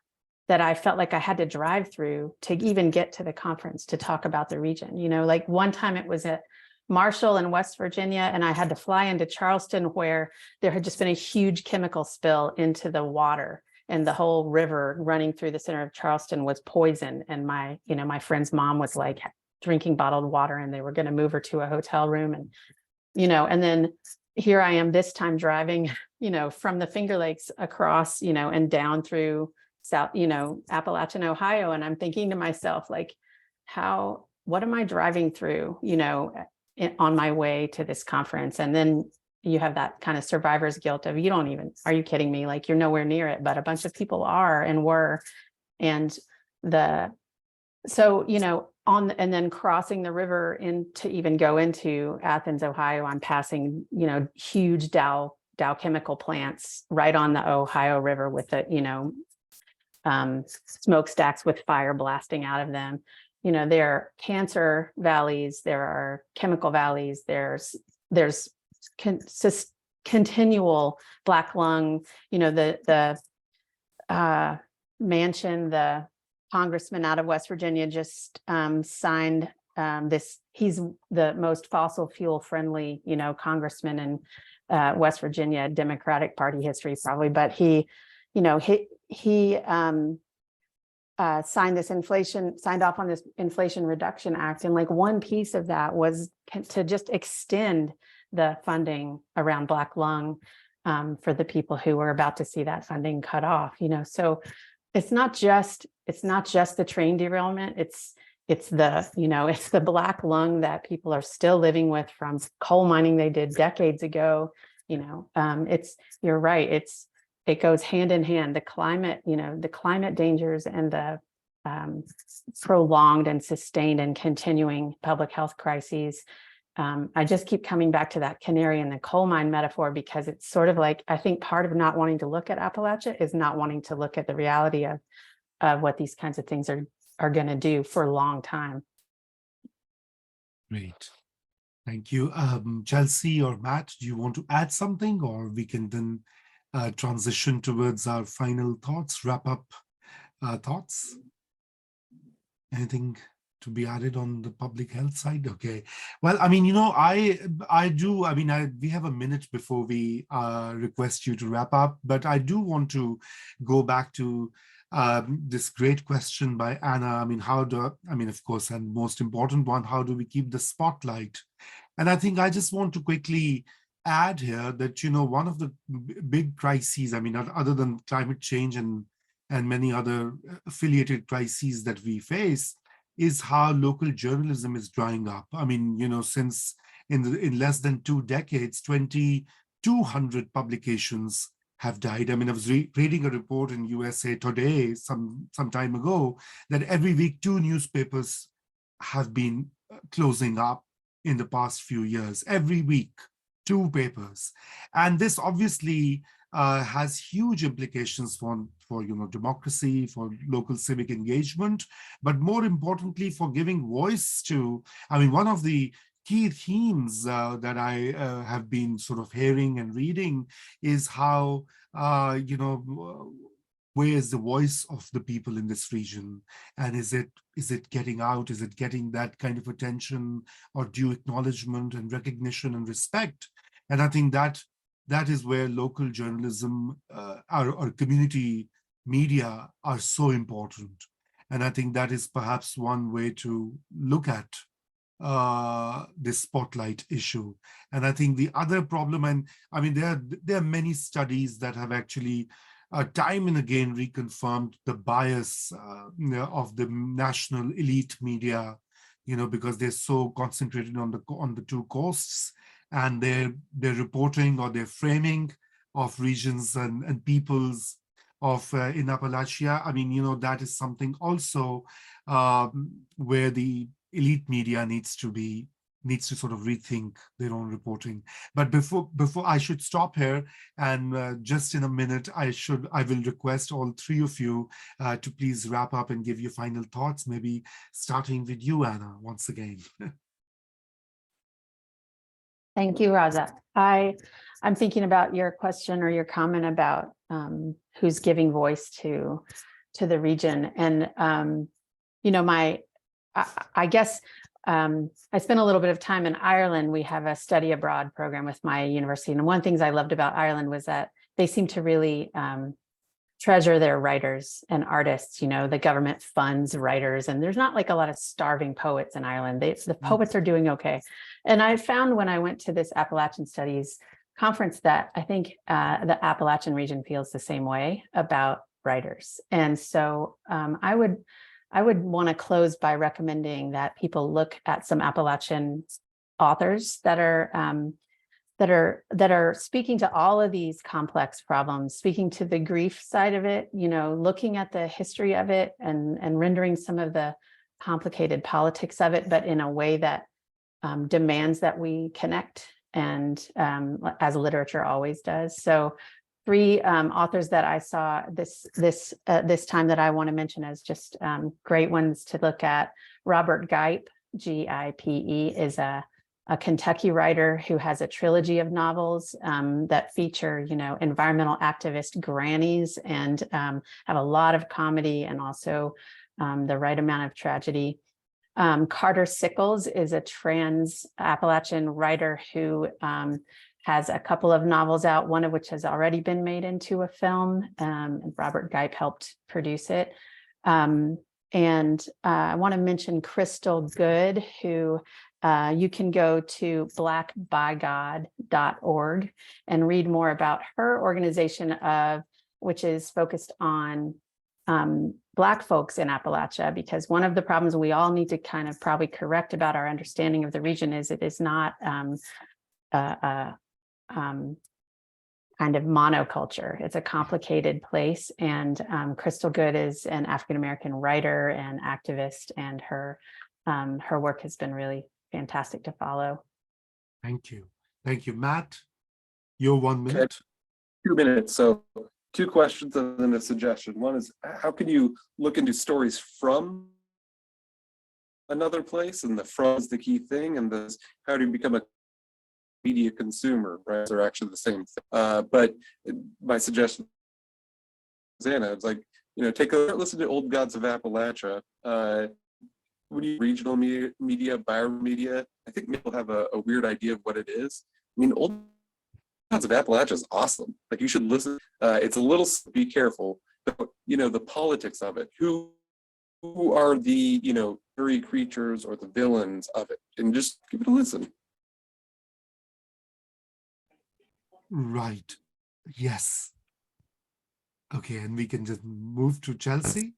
that I felt like I had to drive through to even get to the conference to talk about the region. You know, like one time it was at Marshall in West Virginia, and I had to fly into Charleston where there had just been a huge chemical spill into the water, and the whole river running through the center of Charleston was poison. And my friend's mom was like drinking bottled water, and they were going to move her to a hotel room. And, you know, and then here I am this time driving, you know, from the Finger Lakes across, you know, and down through South, you know, Appalachian, Ohio. And I'm thinking to myself, like, what am I driving through, you know, on my way to this conference? And then you have that kind of survivor's guilt of, are you kidding me? Like, you're nowhere near it, but a bunch of people are and were. And so, you know, and then crossing the river to even go into Athens, Ohio, I'm passing, you know, huge Dow chemical plants right on the Ohio River with the, you know, smokestacks with fire blasting out of them. You know, there are cancer valleys, there are chemical valleys, there's continual black lung, you know, the Manchin, the congressman out of West Virginia, just signed this. He's the most fossil fuel friendly, you know, congressman in West Virginia, Democratic Party history probably, but he signed off on this Inflation Reduction Act. And like one piece of that was to just extend the funding around black lung for the people who were about to see that funding cut off, you know. So it's not just the train derailment, it's the black lung that people are still living with from coal mining they did decades ago. You know, you're right. It goes hand in hand. The climate dangers and the prolonged and sustained and continuing public health crises. I just keep coming back to that canary in the coal mine metaphor, because it's sort of like, I think part of not wanting to look at Appalachia is not wanting to look at the reality of what these kinds of things are going to do for a long time. Great. Thank you. Chelsea or Matt, do you want to add something, or we can then transition towards our final thoughts, wrap up thoughts? Anything to be added on the public health side? Okay. Well, I mean, you know, we have a minute before we request you to wrap up, but I do want to go back to this great question by Anna. I mean, of course, and most important one, how do we keep the spotlight? And I think I just want to quickly add here that, you know, one of the big crises, I mean, other than climate change and many other affiliated crises that we face, is how local journalism is drying up. I mean, you know, since in less than 2 decades, 2,200 publications have died. I mean, I was reading a report in USA Today some time ago that every week 2 newspapers have been closing up in the past few years. Every week, 2 papers. And this obviously has huge implications for democracy, for local civic engagement, but more importantly, for giving voice to, I mean, one of the key themes that I have been sort of hearing and reading is how, where is the voice of the people in this region? And is it getting out? Is it getting that kind of attention or due acknowledgement and recognition and respect? And I think that is where local journalism or community media are so important. And I think that is perhaps one way to look at this spotlight issue. And I think the other problem, and I mean, there are many studies that have actually time and again reconfirmed the bias of the national elite media, because they're so concentrated on the two coasts, and their reporting or their framing of regions and peoples of in Appalachia. I mean, that is something also where the elite media needs to sort of rethink their own reporting. But before I should stop here, and just in a minute, I will request all three of you to please wrap up and give your final thoughts, maybe starting with you, Anna, once again. Thank you, Raza. I'm thinking about your question or your comment about who's giving voice to the region. And, I guess I spent a little bit of time in Ireland. We have a study abroad program with my university. And one of the things I loved about Ireland was that they seem to really treasure their writers and artists. The government funds writers, and there's not like a lot of starving poets in Ireland. The poets are doing okay. And I found when I went to this Appalachian Studies conference that I think the Appalachian region feels the same way about writers. And so I would want to close by recommending that people look at some Appalachian authors that are speaking to all of these complex problems, speaking to the grief side of it, looking at the history of it and rendering some of the complicated politics of it, but in a way that demands that we connect, and as literature always does. So 3 authors that I saw this time that I want to mention as just great ones to look at. Robert Gipe, G-I-P-E, is a Kentucky writer who has a trilogy of novels that feature, environmental activist grannies, and have a lot of comedy and also the right amount of tragedy. Carter Sickles is a trans Appalachian writer who has a couple of novels out, one of which has already been made into a film, and Robert Gipe helped produce it. And I want to mention Crystal Good, who you can go to blackbygod.org and read more about her organization, which is focused on Black folks in Appalachia, because one of the problems we all need to kind of probably correct about our understanding of the region is it is not kind of monoculture. It's a complicated place, and Crystal Good is an African-American writer and activist, and her work has been really fantastic to follow. Thank you. Matt, your 1 minute. 2 minutes. So 2 questions and then a suggestion. One is, how can you look into stories from another place? And the from is the key thing. And this, how do you become a media consumer, right? They're actually the same thing. But my suggestion, Anna, it's like, listen to Old Gods of Appalachia. Regional media, biomedia. I think people have a weird idea of what it is. I mean, Old Gods of Appalachia is awesome. Like, you should listen. It's a little, be careful, but, the politics of it. Who are the, furry creatures or the villains of it? And just give it a listen. Right. Yes. Okay, and we can just move to Chelsea.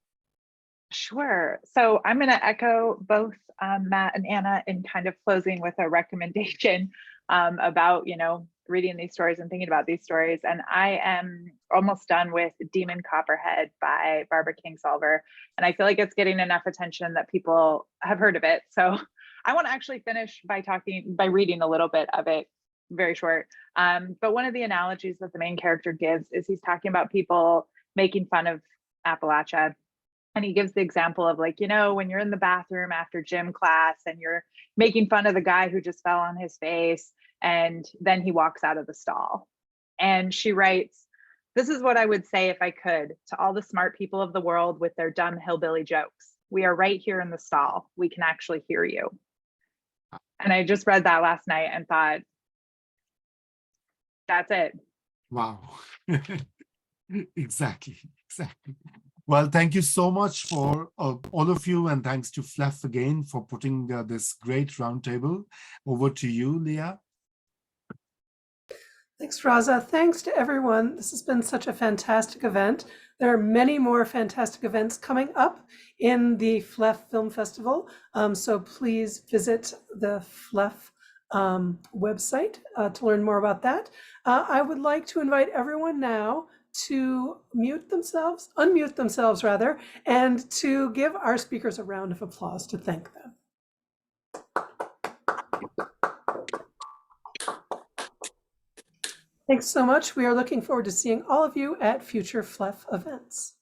Sure. So I'm going to echo both Matt and Anna in kind of closing with a recommendation about, reading these stories and thinking about these stories. And I am almost done with Demon Copperhead by Barbara Kingsolver. And I feel like it's getting enough attention that people have heard of it. So I want to actually finish by reading a little bit of it, very short. But one of the analogies that the main character gives is he's talking about people making fun of Appalachia. And he gives the example of, like, when you're in the bathroom after gym class and you're, making fun of the guy who just fell on his face. And then he walks out of the stall. And she writes, "This is what I would say if I could to all the smart people of the world with their dumb hillbilly jokes. We are right here in the stall. We can actually hear you." And I just read that last night and thought, that's it. Wow. Exactly. Well, thank you so much for all of you, and thanks to FLEF again for putting this great roundtable. Over to you, Leah. Thanks, Raza. Thanks to everyone. This has been such a fantastic event. There are many more fantastic events coming up in the FLEF Film Festival. So please visit the FLEF website to learn more about that. I would like to invite everyone now to unmute themselves rather, and to give our speakers a round of applause to thank them. Thanks so much. We are looking forward to seeing all of you at future FLEF events.